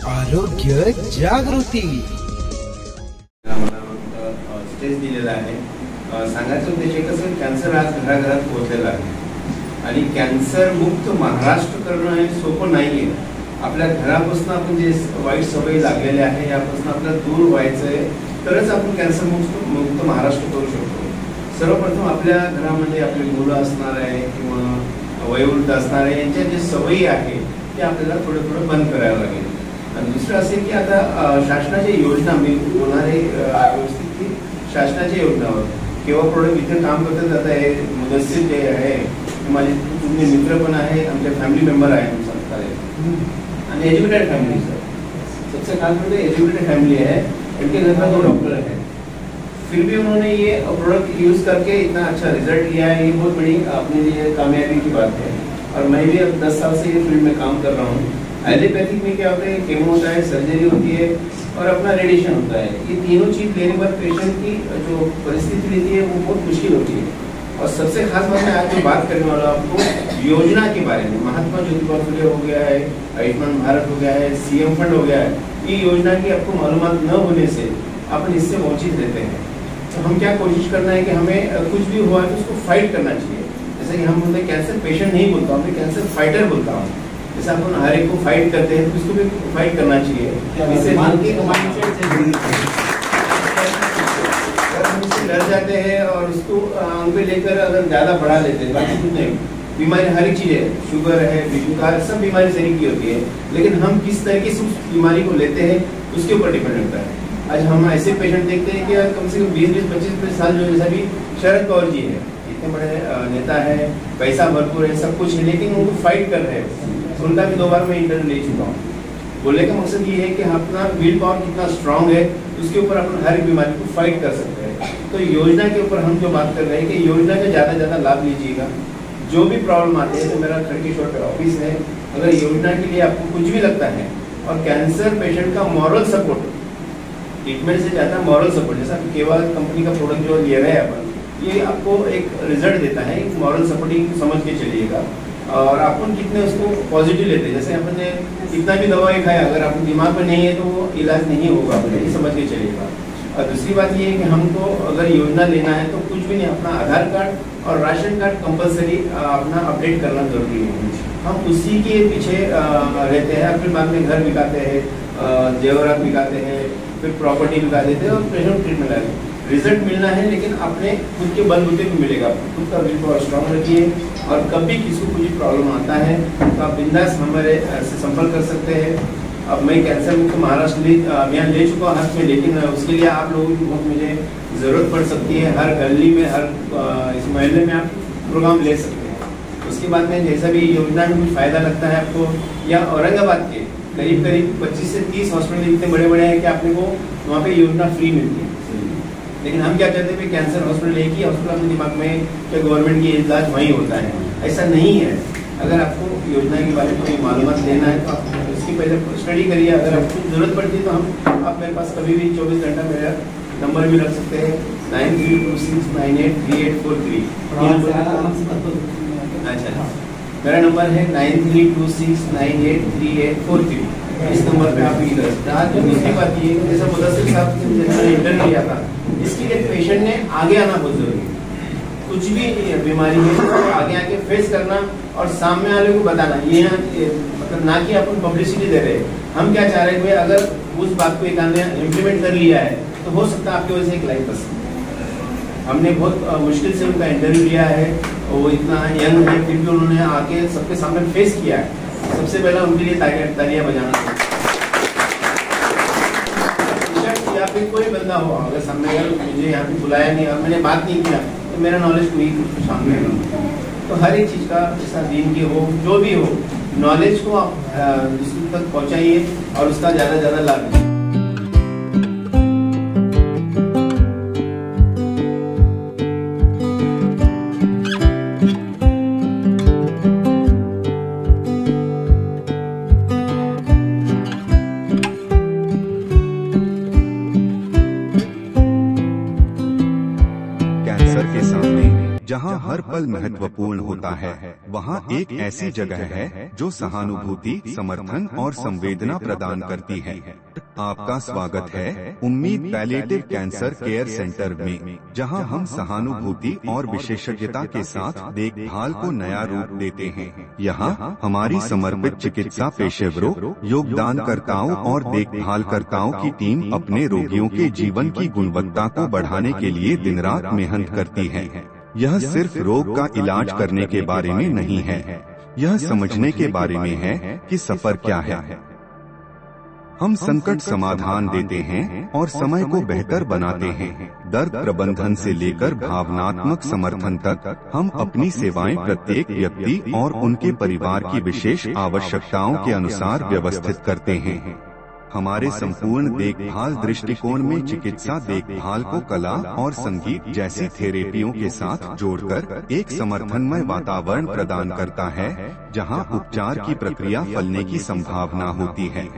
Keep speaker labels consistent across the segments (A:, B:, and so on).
A: आरोग्य जागृती
B: स्टेज दिलेला आहे. सांगायचं उद्देश कसं कॅन्सर आज घराघरात पोहोचलेला आहे आणि कॅन्सर मुक्त महाराष्ट्र करणं हे सोपं नाहीये. आपल्या घरापासून आपण जे वाईट सवयी लागलेल्या आहे यापासून आपल्याला दूर व्हायचं आहे, तरच आपण कॅन्सर मुक्त महाराष्ट्र करू शकतो. सर्वप्रथम आपल्या घरामध्ये आपली मुलं असणार आहे किंवा वयोवृद्ध असणार आहे, यांच्या जे सवयी आहे ते आपल्याला थोडं बंद करायला लागेल. आणि दुसरं असे की आता शासनाच्या योजना मी बोलणारे व्यवस्थित की शासनाच्या योजनावर किंवा प्रोडक्ट इथे काम करतात. आता हे मुदस्सीर जे आहे माझे तुमचे मित्र पण आहे, आमच्या फॅमिली मेंबर आहे आणि एजुकेटेड फैमिली. सर सबसे खास बात एजुकेटेड फैमिली है, इनके घर में 2 डॉक्टर हैं, फिर भी उन्होंने ये प्रोडक्ट यूज करके इतना अच्छा रिजल्ट लिया है. ये बहुत बड़ी अपने लिए कामयाबी की बात है. और मैं भी अब 10 साल से ये फील्ड में काम कर रहा हूँ. एलोपैथिक में क्या होता है, केमो होता है, सर्जरी होती है और अपना रेडिएशन होता है. ये तीनों चीज लेने पर पेशेंट की जो परिस्थिति रहती है वो बहुत मुश्किल होती है. और सबसे खास बात मैं आज जो बात करने वाला हूँ आपको योजना के बारे में. महात्मा ज्योतिबा फुले हो गया है, आयुष्मान भारत हो गया है, सीएम फंड हो गया है. ये योजना की आपको मालूमात न होने से अपन इससे वंचित रहते हैं. तो हम क्या कोशिश करना है कि हमें कुछ भी हुआ तो उसको फाइट करना चाहिए. जैसे कि हम बोलते हैं कैंसर पेशेंट नहीं बोलता हूँ, मैं कैंसर फाइटर बोलता हूँ. जैसे अपन हर एक को फाइट करते हैं तो उसको भी फाइट करना चाहिए. डर जाते हैं और उसको आंख पे लेकर अगर ज्यादा बढ़ा लेते हैं, बाकी कुछ नहीं. बीमारी हर एक चीज है, शुगर है, बीमारी सब बीमारी शरीर की होती है, लेकिन हम किस तरीके से उस बीमारी को लेते हैं उसके ऊपर डिपेंड करता है. आज हम ऐसे पेशेंट देखते हैं कि कम से कम 20-25 साल जो जैसा भी शरद पवार जी है, इतने बड़े नेता है, पैसा भरपूर है, सब कुछ है, लेकिन उनको फाइट कर रहे हैं. उनका भी 2 बार मैं इंटरव्यू ले चुका हूँ. बोलने का मकसद ये है कि अपना विल पावर कितना स्ट्रांग है, उसके ऊपर अपन हर बीमारी को फाइट कर सकते हैं. तो योजना के ऊपर हम जो बात कर रहे हैं कि योजना का ज़्यादा लाभ लीजिएगा. जो भी प्रॉब्लम आती है तो मेरा खड़गेश्वर पे ऑफिस है. अगर योजना के लिए आपको कुछ भी लगता है और कैंसर पेशेंट का मॉरल सपोर्ट, ट्रीटमेंट से ज़्यादा मॉरल सपोर्ट, जैसा केवल कंपनी का प्रोडक्ट जो ले रहे हैं अपन, ये आपको एक रिजल्ट देता है. एक मॉरल सपोर्टिंग समझ के चलिएगा और अपन कितने उसको पॉजिटिव लेते हैं. जैसे अपन ने कितना भी दवाई खाया, अगर अपन दिमाग में नहीं है तो वो इलाज नहीं होगा, ये समझ के चलिएगा. और दूसरी बात ये है कि हमको अगर योजना लेना है तो कुछ भी नहीं, अपना आधार कार्ड और राशन कार्ड कंपलसरी अपना अपडेट करना जरूरी है. हम उसी के पीछे रहते हैं. अपने बाद में घर बिकाते हैं, जेवरात बिकाते हैं, फिर प्रॉपर्टी बिका देते हैं और पेशेंट ट्रीटमेंट आए. रिजल्ट मिलना है लेकिन अपने खुद के बलबूते पे मिलेगा. खुद का विल पावर स्ट्रांग रखिए और कभी किसी को कुछ प्रॉब्लम आता है तो आप बिंदास हमारे से संपर्क कर सकते हैं. अब मैं कैंसर मुक्त महाराष्ट्र अभियान ले चुका हूँ हाथ में, लेकिन उसके लिए आप लोगों की बहुत मुझे ज़रूरत पड़ सकती है. हर गली में, हर इस मोहल्ले में आप प्रोग्राम ले सकते हैं. उसके बाद में जैसा भी योजना में कुछ फ़ायदा लगता है आपको, या औरंगाबाद के करीब 25 से 30 हॉस्पिटल इतने बड़े हैं कि आपने को वहाँ पे योजना फ्री मिलती है. लेकिन हम क्या चाहते हैं, कैंसर हॉस्पिटल एक ही हॉस्पिटल अपने दिमाग में कि गवर्नमेंट की इलाज वहीं होता है. ऐसा नहीं है. अगर आपको योजना के बारे में कोई मालूमात लेना है तो आप इसकी पहले स्टडी करिए. अगर आपको जरूरत पड़ती है तो आप मेरे पास कभी भी 24 घंटा मेरा नंबर भी रख सकते हैं, 9326983843. अच्छा, मेरा नंबर है 9326983843. इस नंबर पे आप दूसरी बात ये, जैसा मुदस्सिर साहब ने इंटरव्यू लिया था, इसके लिए पेशेंट ने आगे आना बहुत जरूरी है. कुछ भी बीमारी है तो आगे फेस करना और सामने वाले को बताना. ये मतलब ना कि अपन पब्लिसिटी दे रहे हैं. हम क्या चाह रहे हैं, अगर उस बात को एक आदमी इम्प्लीमेंट कर लिया है तो हो सकता है आपकी वजह से एक लाइफ बच. हमने बहुत मुश्किल से उनका इंटरव्यू लिया है, वो इतना यंग है फिर भी उन्होंने आके सबके सामने फेस किया है. सबसे पहला उनके लिए तालियां बजाना. या फिर कोई बंदा हो, अगर सामने मुझे यहाँ पे बुलाया नहीं और मैंने बात नहीं किया तो मेरा नॉलेज कोई सामने नहीं. तो हर एक चीज़ का, जैसा दीन की हो, जो भी हो, नॉलेज को आप दूसरे तक पहुँचाइए और उसका ज़्यादा लाभ लीजिए.
C: कैंसर के सामने जहां हर पल महत्वपूर्ण होता है, वहाँ एक ऐसी जगह है जो सहानुभूति, समर्थन और संवेदना प्रदान करती है। आपका स्वागत है उम्मीद पैलिएटिव कैंसर केयर सेंटर में, जहां हम सहानुभूति और विशेषज्ञता के साथ देखभाल को नया रूप देते हैं। यहां हमारी समर्पित चिकित्सा पेशेवरों, योगदानकर्ताओं और देखभालकर्ताओं की टीम अपने रोगियों के जीवन की गुणवत्ता को बढ़ाने के लिए दिन रात मेहनत करती है। यह सिर्फ रोग का इलाज करने के बारे में नहीं है, यह समझने के बारे में है कि सफर क्या है। हम संकट समाधान देते हैं और समय को बेहतर बनाते हैं। दर्द प्रबंधन से लेकर भावनात्मक समर्थन तक हम अपनी सेवाएं प्रत्येक व्यक्ति और उनके परिवार की विशेष आवश्यकताओं के अनुसार व्यवस्थित करते हैं। हमारे संपूर्ण देखभाल दृष्टिकोण में चिकित्सा देखभाल को कला और संगीत जैसी थेरेपियों के साथ जोड़कर एक समर्थनमय वातावरण प्रदान करता है, जहां उपचार की प्रक्रिया फलने की संभावना होती है।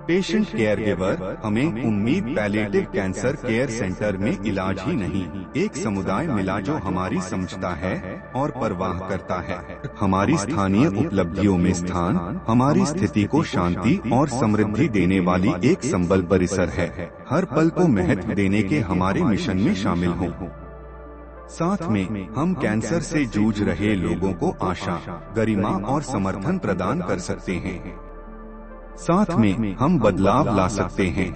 C: पेशेंट केयर गिवर हमें उम्मीद पैलिएटिव कैंसर केयर सेंटर में इलाज ही नहीं, एक समुदाय मिला जो हमारी समझता है और परवाह करता है। हमारी स्थानीय उपलब्धियों में स्थान हमारी स्थिति को शांति और समृद्धि देने वाली एक संबल परिसर है। हर पल को महत्व देने के हमारे मिशन में शामिल हों। साथ में हम कैंसर से जूझ रहे लोगों को आशा, गरिमा और समर्थन प्रदान कर सकते हैं। साथ में हम बदलाव ला सकते हैं।